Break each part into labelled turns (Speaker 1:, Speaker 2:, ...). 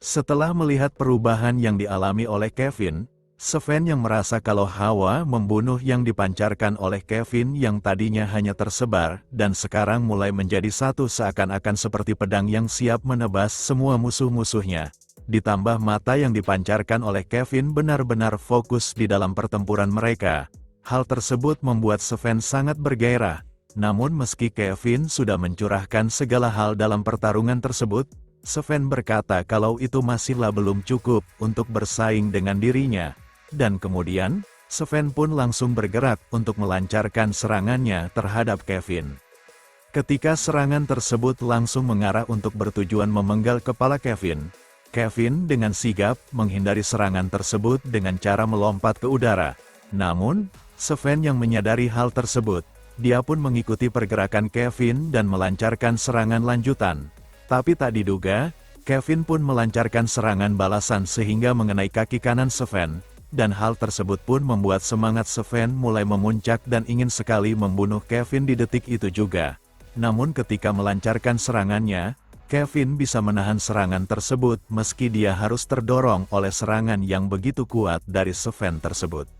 Speaker 1: Setelah melihat perubahan yang dialami oleh Kevin, Sven yang merasa kalau hawa membunuh yang dipancarkan oleh Kevin yang tadinya hanya tersebar dan sekarang mulai menjadi satu seakan-akan seperti pedang yang siap menebas semua musuh-musuhnya. Ditambah mata yang dipancarkan oleh Kevin benar-benar fokus di dalam pertempuran mereka. Hal tersebut membuat Sven sangat bergairah. Namun meski Kevin sudah mencurahkan segala hal dalam pertarungan tersebut, Sven berkata kalau itu masihlah belum cukup untuk bersaing dengan dirinya. Dan kemudian, Sven pun langsung bergerak untuk melancarkan serangannya terhadap Kevin. Ketika serangan tersebut langsung mengarah untuk bertujuan memenggal kepala Kevin, Kevin dengan sigap menghindari serangan tersebut dengan cara melompat ke udara. Namun, Sven yang menyadari hal tersebut, dia pun mengikuti pergerakan Kevin dan melancarkan serangan lanjutan. Tapi tak diduga, Kevin pun melancarkan serangan balasan sehingga mengenai kaki kanan Sven. Dan hal tersebut pun membuat semangat Sven mulai memuncak dan ingin sekali membunuh Kevin di detik itu juga. Namun ketika melancarkan serangannya, Kevin bisa menahan serangan tersebut meski dia harus terdorong oleh serangan yang begitu kuat dari Sven tersebut.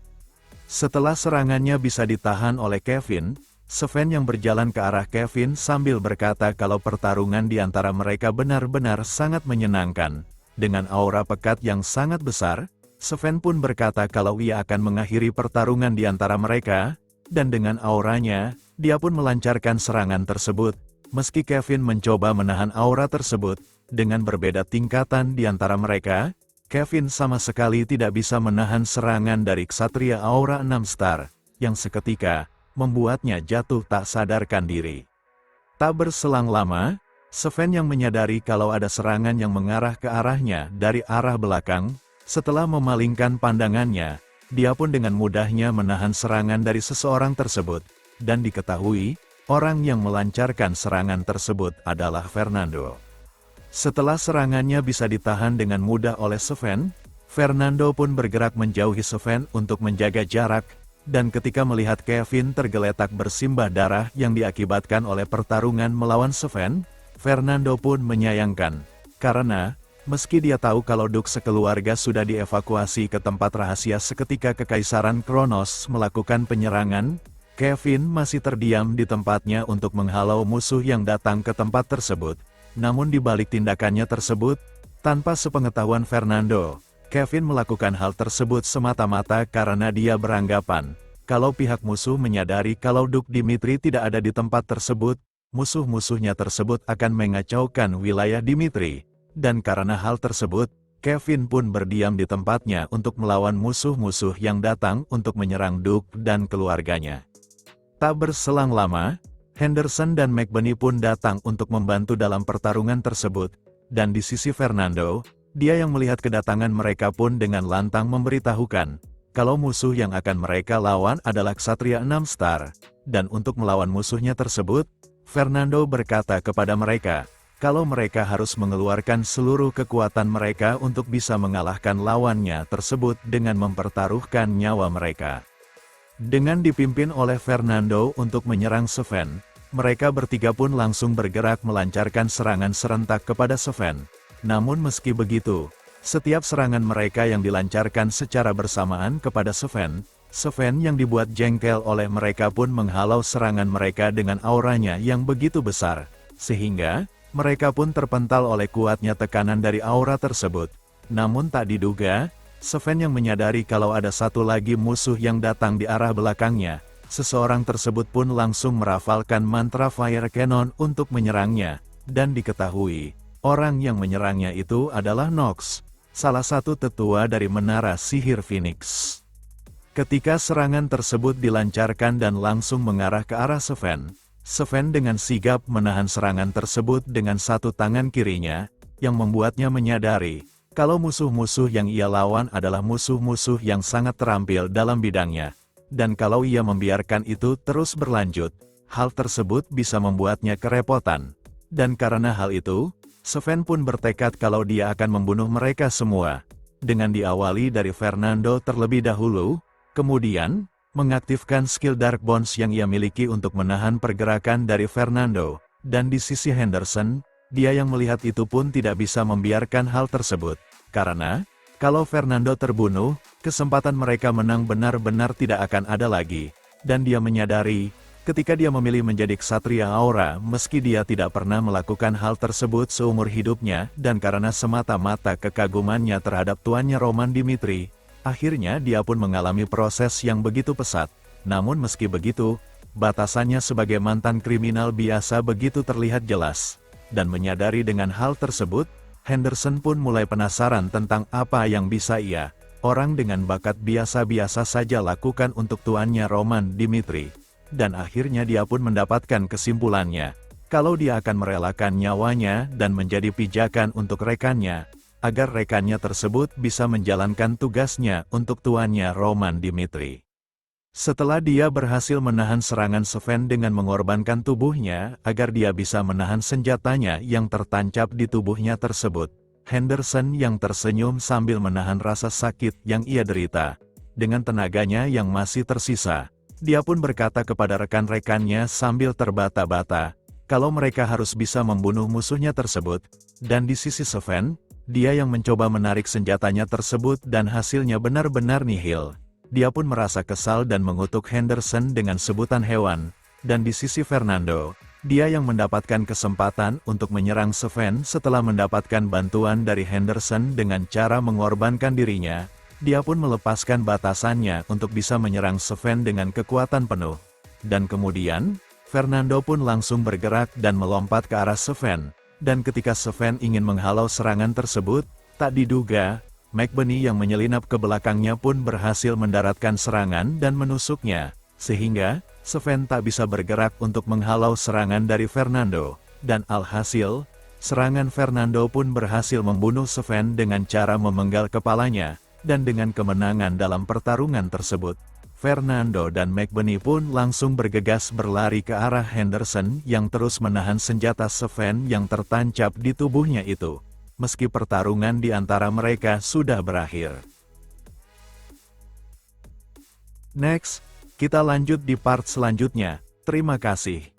Speaker 1: Setelah serangannya bisa ditahan oleh Kevin, Sven yang berjalan ke arah Kevin sambil berkata kalau pertarungan di antara mereka benar-benar sangat menyenangkan. Dengan aura pekat yang sangat besar, Sven pun berkata kalau ia akan mengakhiri pertarungan di antara mereka, dan dengan auranya, dia pun melancarkan serangan tersebut. Meski Kevin mencoba menahan aura tersebut, dengan berbeda tingkatan di antara mereka, Kevin sama sekali tidak bisa menahan serangan dari Ksatria Aura 6 Star, yang seketika membuatnya jatuh tak sadarkan diri. Tak berselang lama, Sven yang menyadari kalau ada serangan yang mengarah ke arahnya dari arah belakang. Setelah memalingkan pandangannya, dia pun dengan mudahnya menahan serangan dari seseorang tersebut, dan diketahui, orang yang melancarkan serangan tersebut adalah Fernando. Setelah serangannya bisa ditahan dengan mudah oleh Sven, Fernando pun bergerak menjauhi Sven untuk menjaga jarak, dan ketika melihat Kevin tergeletak bersimbah darah yang diakibatkan oleh pertarungan melawan Sven, Fernando pun menyayangkan, karena meski dia tahu kalau Duke sekeluarga sudah dievakuasi ke tempat rahasia seketika Kekaisaran Kronos melakukan penyerangan, Kevin masih terdiam di tempatnya untuk menghalau musuh yang datang ke tempat tersebut. Namun di balik tindakannya tersebut, tanpa sepengetahuan Fernando, Kevin melakukan hal tersebut semata-mata karena dia beranggapan, kalau pihak musuh menyadari kalau Duke Dimitri tidak ada di tempat tersebut, musuh-musuhnya tersebut akan mengacaukan wilayah Dimitri. Dan karena hal tersebut, Kevin pun berdiam di tempatnya untuk melawan musuh-musuh yang datang untuk menyerang Duke dan keluarganya. Tak berselang lama, Henderson dan McBurney pun datang untuk membantu dalam pertarungan tersebut, dan di sisi Fernando, dia yang melihat kedatangan mereka pun dengan lantang memberitahukan, kalau musuh yang akan mereka lawan adalah Ksatria 6 Star, dan untuk melawan musuhnya tersebut, Fernando berkata kepada mereka, kalau mereka harus mengeluarkan seluruh kekuatan mereka untuk bisa mengalahkan lawannya tersebut dengan mempertaruhkan nyawa mereka. Dengan dipimpin oleh Fernando untuk menyerang Sven, mereka bertiga pun langsung bergerak melancarkan serangan serentak kepada Sven. Namun meski begitu, setiap serangan mereka yang dilancarkan secara bersamaan kepada Sven yang dibuat jengkel oleh mereka pun menghalau serangan mereka dengan auranya yang begitu besar, sehingga mereka pun terpental oleh kuatnya tekanan dari aura tersebut. Namun tak diduga, Sven yang menyadari kalau ada satu lagi musuh yang datang di arah belakangnya, seseorang tersebut pun langsung merafalkan mantra Fire Cannon untuk menyerangnya, dan diketahui, orang yang menyerangnya itu adalah Nox, salah satu tetua dari Menara Sihir Phoenix. Ketika serangan tersebut dilancarkan dan langsung mengarah ke arah Sven dengan sigap menahan serangan tersebut dengan satu tangan kirinya, yang membuatnya menyadari, kalau musuh-musuh yang ia lawan adalah musuh-musuh yang sangat terampil dalam bidangnya, dan kalau ia membiarkan itu terus berlanjut, hal tersebut bisa membuatnya kerepotan. Dan karena hal itu, Sven pun bertekad kalau dia akan membunuh mereka semua, dengan diawali dari Fernando terlebih dahulu, kemudian mengaktifkan skill Dark Bonds yang ia miliki untuk menahan pergerakan dari Fernando, dan di sisi Henderson, dia yang melihat itu pun tidak bisa membiarkan hal tersebut. Karena, kalau Fernando terbunuh, kesempatan mereka menang benar-benar tidak akan ada lagi. Dan dia menyadari, ketika dia memilih menjadi ksatria aura meski dia tidak pernah melakukan hal tersebut seumur hidupnya dan karena semata-mata kekagumannya terhadap tuannya Roman Dimitri, akhirnya dia pun mengalami proses yang begitu pesat. Namun meski begitu, batasannya sebagai mantan kriminal biasa begitu terlihat jelas. Dan menyadari dengan hal tersebut, Henderson pun mulai penasaran tentang apa yang bisa ia, orang dengan bakat biasa-biasa saja lakukan untuk tuannya Roman Dimitri. Dan akhirnya dia pun mendapatkan kesimpulannya, kalau dia akan merelakan nyawanya dan menjadi pijakan untuk rekannya, agar rekannya tersebut bisa menjalankan tugasnya untuk tuannya Roman Dimitri. Setelah dia berhasil menahan serangan Sven dengan mengorbankan tubuhnya agar dia bisa menahan senjatanya yang tertancap di tubuhnya tersebut, Henderson yang tersenyum sambil menahan rasa sakit yang ia derita. Dengan tenaganya yang masih tersisa, dia pun berkata kepada rekan-rekannya sambil terbata-bata, kalau mereka harus bisa membunuh musuhnya tersebut. Dan di sisi Sven, dia yang mencoba menarik senjatanya tersebut dan hasilnya benar-benar nihil. Dia pun merasa kesal dan mengutuk Henderson dengan sebutan hewan. Dan di sisi Fernando, dia yang mendapatkan kesempatan untuk menyerang Sven setelah mendapatkan bantuan dari Henderson dengan cara mengorbankan dirinya. Dia pun melepaskan batasannya untuk bisa menyerang Sven dengan kekuatan penuh. Dan kemudian, Fernando pun langsung bergerak dan melompat ke arah Sven. Dan ketika Sven ingin menghalau serangan tersebut, tak diduga, McBurney yang menyelinap ke belakangnya pun berhasil mendaratkan serangan dan menusuknya, sehingga Sven tak bisa bergerak untuk menghalau serangan dari Fernando, dan alhasil, serangan Fernando pun berhasil membunuh Sven dengan cara memenggal kepalanya, dan dengan kemenangan dalam pertarungan tersebut, Fernando dan McBurney pun langsung bergegas berlari ke arah Henderson yang terus menahan senjata Sven yang tertancap di tubuhnya itu. Meski pertarungan di antara mereka sudah berakhir. Next, kita lanjut di part selanjutnya. Terima kasih.